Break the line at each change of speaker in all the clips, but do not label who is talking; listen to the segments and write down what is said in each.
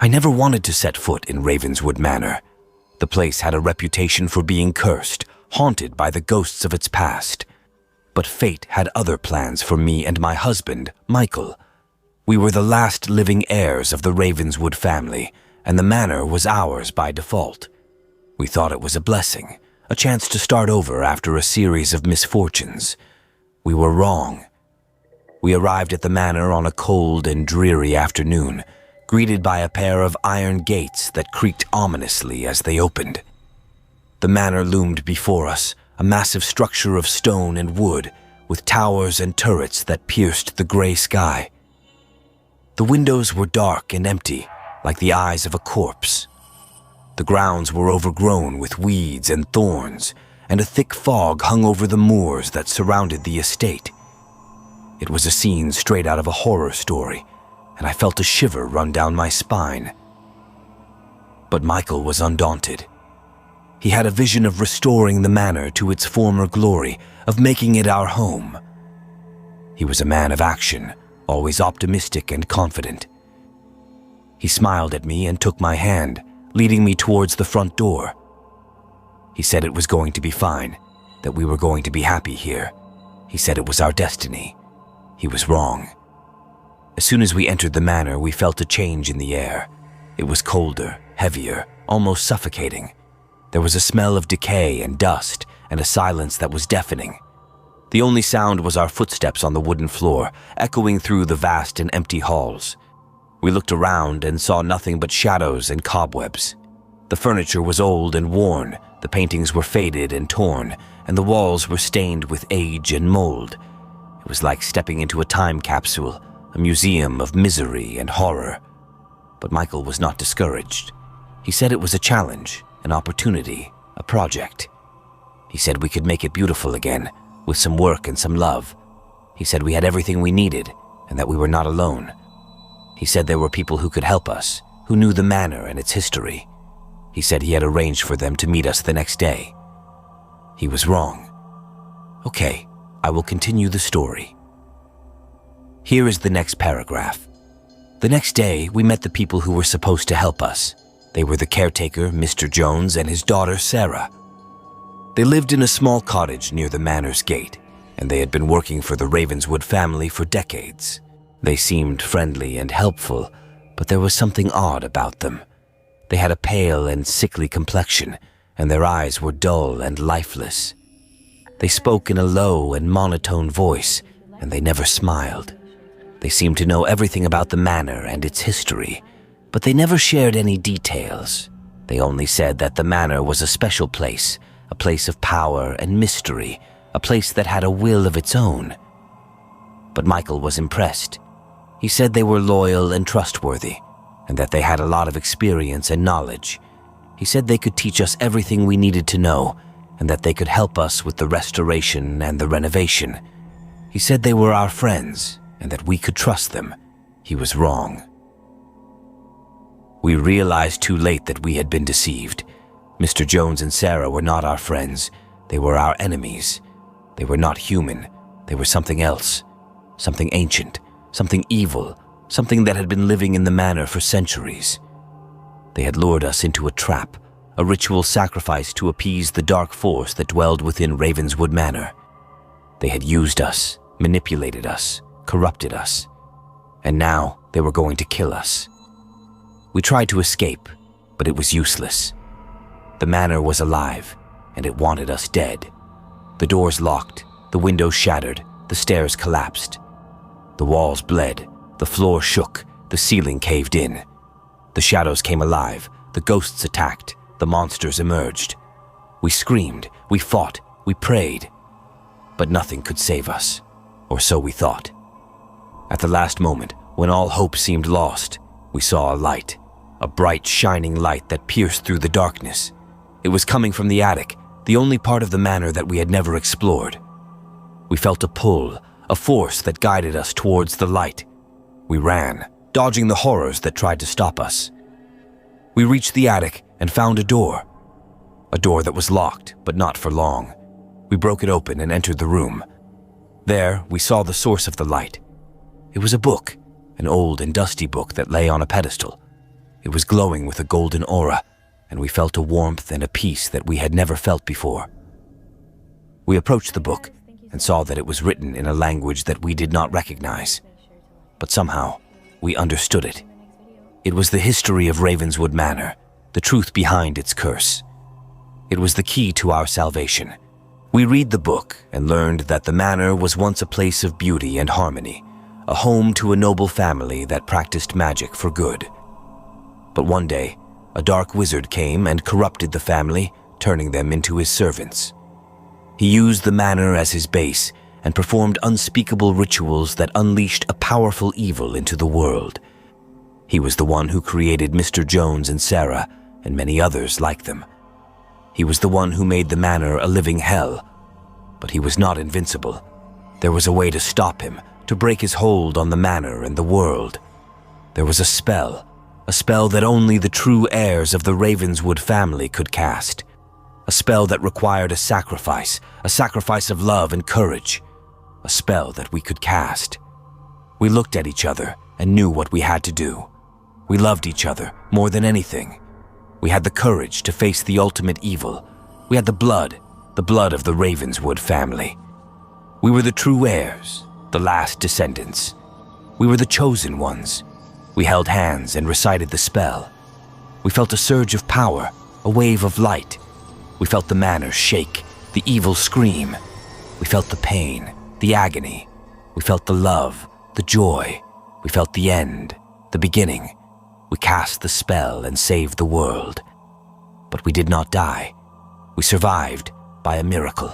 I never wanted to set foot in Ravenswood Manor. The place had a reputation for being cursed, haunted by the ghosts of its past. But fate had other plans for me and my husband, Michael. We were the last living heirs of the Ravenswood family, and the manor was ours by default. We thought it was a blessing, a chance to start over after a series of misfortunes. We were wrong. We arrived at the manor on a cold and dreary afternoon, greeted by a pair of iron gates that creaked ominously as they opened. The manor loomed before us, a massive structure of stone and wood, with towers and turrets that pierced the gray sky. The windows were dark and empty, like the eyes of a corpse. The grounds were overgrown with weeds and thorns, and a thick fog hung over the moors that surrounded the estate. It was a scene straight out of a horror story, and I felt a shiver run down my spine. But Michael was undaunted. He had a vision of restoring the manor to its former glory, of making it our home. He was a man of action, always optimistic and confident. He smiled at me and took my hand, leading me towards the front door. He said it was going to be fine, that we were going to be happy here. He said it was our destiny. He was wrong. As soon as we entered the manor, we felt a change in the air. It was colder, heavier, almost suffocating. There was a smell of decay and dust, and a silence that was deafening. The only sound was our footsteps on the wooden floor, echoing through the vast and empty halls. We looked around and saw nothing but shadows and cobwebs. The furniture was old and worn, the paintings were faded and torn, and the walls were stained with age and mold. It was like stepping into a time capsule, a museum of misery and horror. But Michael was not discouraged. He said it was a challenge, an opportunity, a project. He said we could make it beautiful again, with some work and some love. He said we had everything we needed, and that we were not alone. He said there were people who could help us, who knew the manor and its history. He said he had arranged for them to meet us the next day. He was wrong. Okay, I will continue the story. Here is the next paragraph. The next day, we met the people who were supposed to help us. They were the caretaker, Mr. Jones, and his daughter, Sarah. They lived in a small cottage near the manor's gate, and they had been working for the Ravenswood family for decades. They seemed friendly and helpful, but there was something odd about them. They had a pale and sickly complexion, and their eyes were dull and lifeless. They spoke in a low and monotone voice, and they never smiled. They seemed to know everything about the manor and its history, but they never shared any details. They only said that the manor was a special place, a place of power and mystery, a place that had a will of its own. But Michael was impressed. He said they were loyal and trustworthy, and that they had a lot of experience and knowledge. He said they could teach us everything we needed to know, and that they could help us with the restoration and the renovation. He said they were our friends, and that we could trust them. He was wrong. We realized too late that we had been deceived. Mr. Jones and Sarah were not our friends. They were our enemies. They were not human. They were something else, something ancient, something evil, something that had been living in the manor for centuries. They had lured us into a trap, a ritual sacrifice to appease the dark force that dwelled within Ravenswood Manor. They had used us, manipulated us, corrupted us, and now they were going to kill us. We tried to escape, but it was useless. The manor was alive, and it wanted us dead. The doors locked, the windows shattered, the stairs collapsed. The walls bled, the floor shook, the ceiling caved in. The shadows came alive, the ghosts attacked, the monsters emerged. We screamed, we fought, we prayed, but nothing could save us, or so we thought. At the last moment, when all hope seemed lost, we saw a light, a bright, shining light that pierced through the darkness. It was coming from the attic, the only part of the manor that we had never explored. We felt a pull, a force that guided us towards the light. We ran, dodging the horrors that tried to stop us. We reached the attic and found a door that was locked, but not for long. We broke it open and entered the room. There, we saw the source of the light. It was a book, an old and dusty book that lay on a pedestal. It was glowing with a golden aura, and we felt a warmth and a peace that we had never felt before. We approached the book and saw that it was written in a language that we did not recognize, but somehow we understood it. It was the history of Ravenswood Manor, the truth behind its curse. It was the key to our salvation. We read the book and learned that the manor was once a place of beauty and harmony, a home to a noble family that practiced magic for good. But one day, a dark wizard came and corrupted the family, turning them into his servants. He used the manor as his base and performed unspeakable rituals that unleashed a powerful evil into the world. He was the one who created Mr. Jones and Sarah and many others like them. He was the one who made the manor a living hell, but he was not invincible. There was a way to stop him, to break his hold on the manor and the world. There was a spell that only the true heirs of the Ravenswood family could cast. A spell that required a sacrifice of love and courage. A spell that we could cast. We looked at each other and knew what we had to do. We loved each other more than anything. We had the courage to face the ultimate evil. We had the blood of the Ravenswood family. We were the true heirs, the last descendants. We were the chosen ones. We held hands and recited the spell. We felt a surge of power, a wave of light. We felt the manor shake, the evil scream. We felt the pain, the agony. We felt the love, the joy. We felt the end, the beginning. We cast the spell and saved the world. But we did not die. We survived by a miracle.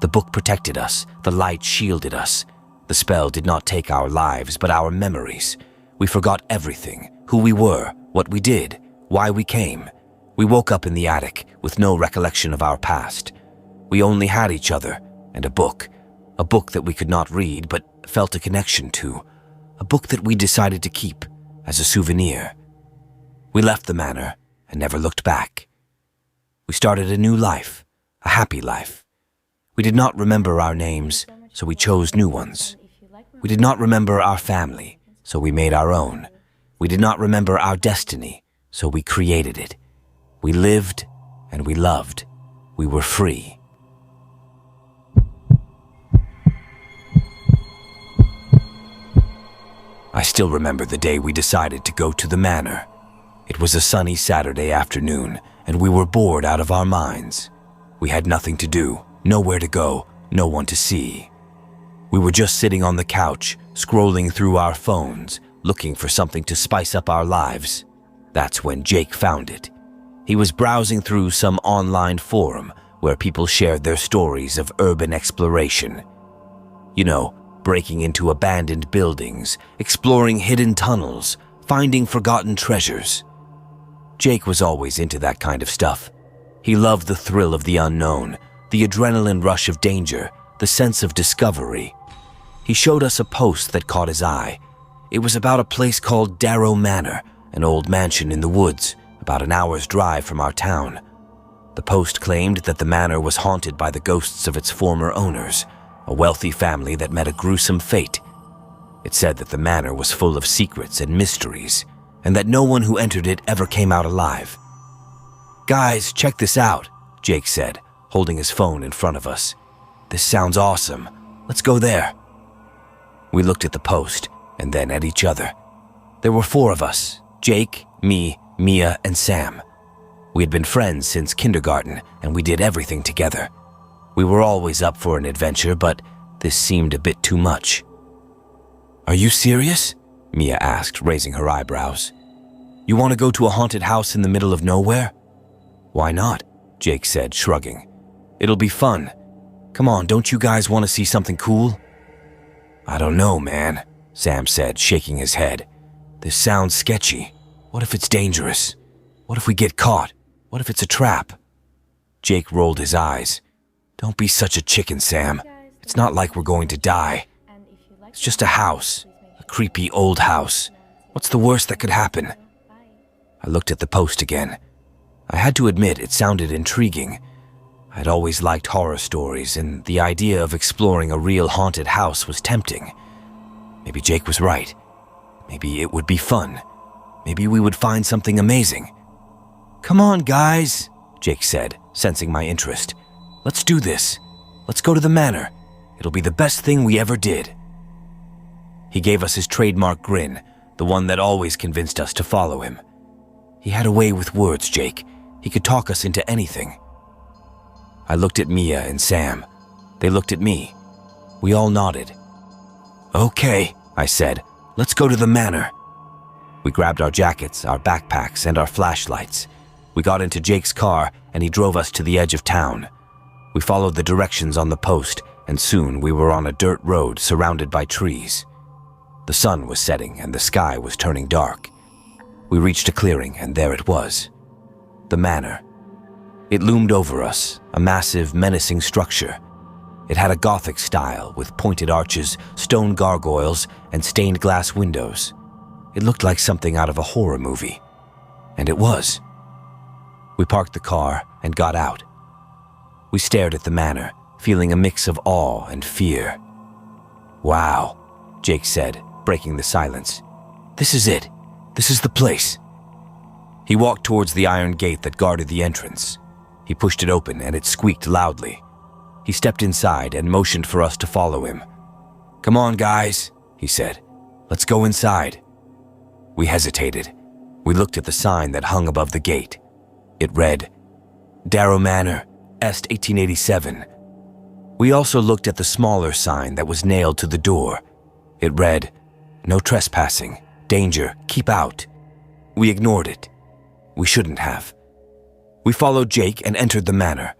The book protected us, the light shielded us. The spell did not take our lives, but our memories. We forgot everything, who we were, what we did, why we came. We woke up in the attic with no recollection of our past. We only had each other and a book that we could not read but felt a connection to, a book that we decided to keep as a souvenir. We left the manor and never looked back. We started a new life, a happy life. We did not remember our names, so we chose new ones. We did not remember our family, so we made our own. We did not remember our destiny, so we created it. We lived and we loved. We were free. I still remember the day we decided to go to the manor. It was a sunny Saturday afternoon, and we were bored out of our minds. We had nothing to do, nowhere to go, no one to see. We were just sitting on the couch, scrolling through our phones, looking for something to spice up our lives. That's when Jake found it. He was browsing through some online forum where people shared their stories of urban exploration. You know, breaking into abandoned buildings, exploring hidden tunnels, finding forgotten treasures. Jake was always into that kind of stuff. He loved the thrill of the unknown, the adrenaline rush of danger, the sense of discovery. He showed us a post that caught his eye. It was about a place called Darrow Manor, an old mansion in the woods, about an hour's drive from our town. The post claimed that the manor was haunted by the ghosts of its former owners, a wealthy family that met a gruesome fate. It said that the manor was full of secrets and mysteries, and that no one who entered it ever came out alive. "Guys, check this out," Jake said, holding his phone in front of us. "This sounds awesome. Let's go there." We looked at the post, and then at each other. There were 4 of us: Jake, me, Mia, and Sam. We had been friends since kindergarten, and we did everything together. We were always up for an adventure, but this seemed a bit too much. "Are you serious?" Mia asked, raising her eyebrows. "You want to go to a haunted house in the middle of nowhere?" "Why not?" Jake said, shrugging. "It'll be fun. Come on, don't you guys want to see something cool?" "I don't know, man," Sam said, shaking his head. "This sounds sketchy. What if it's dangerous? What if we get caught? What if it's a trap?" Jake rolled his eyes. "Don't be such a chicken, Sam. It's not like we're going to die. It's just a house, a creepy old house. What's the worst that could happen?" I looked at the post again. I had to admit it sounded intriguing. I'd always liked horror stories, and the idea of exploring a real haunted house was tempting. Maybe Jake was right. Maybe it would be fun. Maybe we would find something amazing. "Come on, guys," Jake said, sensing my interest. "Let's do this. Let's go to the manor. It'll be the best thing we ever did." He gave us his trademark grin, the one that always convinced us to follow him. He had a way with words, Jake. He could talk us into anything. I looked at Mia and Sam. They looked at me. We all nodded. "Okay," I said. "Let's go to the manor." We grabbed our jackets, our backpacks, and our flashlights. We got into Jake's car, and he drove us to the edge of town. We followed the directions on the post, and soon we were on a dirt road surrounded by trees. The sun was setting, and the sky was turning dark. We reached a clearing, and there it was. The manor. It loomed over us, a massive, menacing structure. It had a Gothic style with pointed arches, stone gargoyles, and stained glass windows. It looked like something out of a horror movie. And it was. We parked the car and got out. We stared at the manor, feeling a mix of awe and fear. "Wow," Jake said, breaking the silence. "This is it. This is the place." He walked towards the iron gate that guarded the entrance. He pushed it open and it squeaked loudly. He stepped inside and motioned for us to follow him. "Come on, guys," he said. "Let's go inside." We hesitated. We looked at the sign that hung above the gate. It read, "Darrow Manor, Est 1887. We also looked at the smaller sign that was nailed to the door. It read, "No trespassing. Danger. Keep out." We ignored it. We shouldn't have. We followed Jake and entered the manor.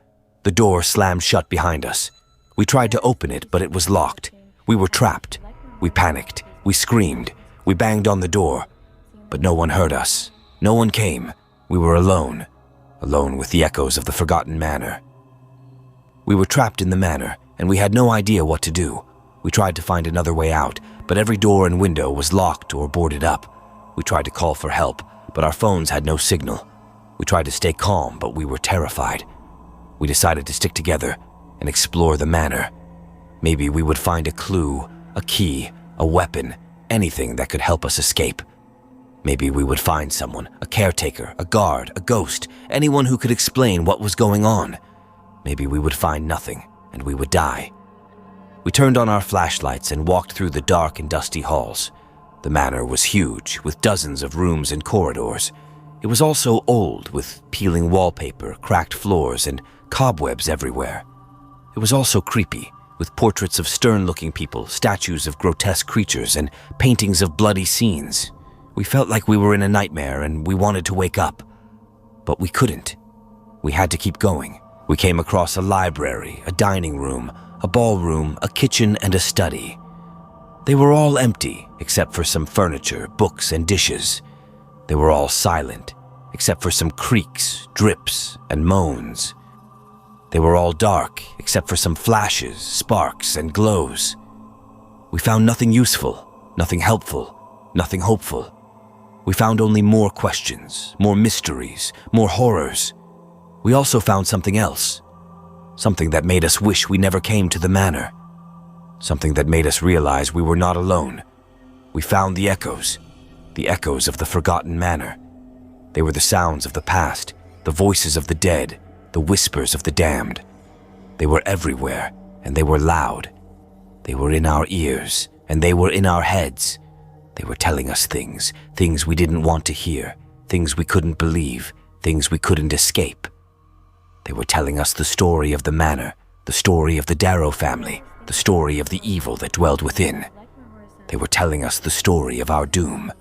The door slammed shut behind us. We tried to open it, but it was locked. We were trapped. We panicked. We screamed. We banged on the door. But no one heard us. No one came. We were alone. Alone with the echoes of the forgotten manor. We were trapped in the manor, and we had no idea what to do. We tried to find another way out, but every door and window was locked or boarded up. We tried to call for help, but our phones had no signal. We tried to stay calm, but we were terrified. We decided to stick together and explore the manor. Maybe we would find a clue, a key, a weapon, anything that could help us escape. Maybe we would find someone, a caretaker, a guard, a ghost, anyone who could explain what was going on. Maybe we would find nothing, and we would die. We turned on our flashlights and walked through the dark and dusty halls. The manor was huge, with dozens of rooms and corridors. It was also old, with peeling wallpaper, cracked floors, and cobwebs everywhere. It was also creepy, with portraits of stern-looking people, statues of grotesque creatures, and paintings of bloody scenes. We felt like we were in a nightmare and we wanted to wake up. But we couldn't. We had to keep going. We came across a library, a dining room, a ballroom, a kitchen, and a study. They were all empty, except for some furniture, books, and dishes. They were all silent, except for some creaks, drips, and moans. They were all dark, except for some flashes, sparks, and glows. We found nothing useful, nothing helpful, nothing hopeful. We found only more questions, more mysteries, more horrors. We also found something else. Something that made us wish we never came to the manor. Something that made us realize we were not alone. We found the echoes of the forgotten manor. They were the sounds of the past, the voices of the dead, the whispers of the damned. They were everywhere, and they were loud. They were in our ears, and they were in our heads. They were telling us things we didn't want to hear, things we couldn't believe, things we couldn't escape. They were telling us the story of the manor, the story of the Darrow family, the story of the evil that dwelled within. They were telling us the story of our doom,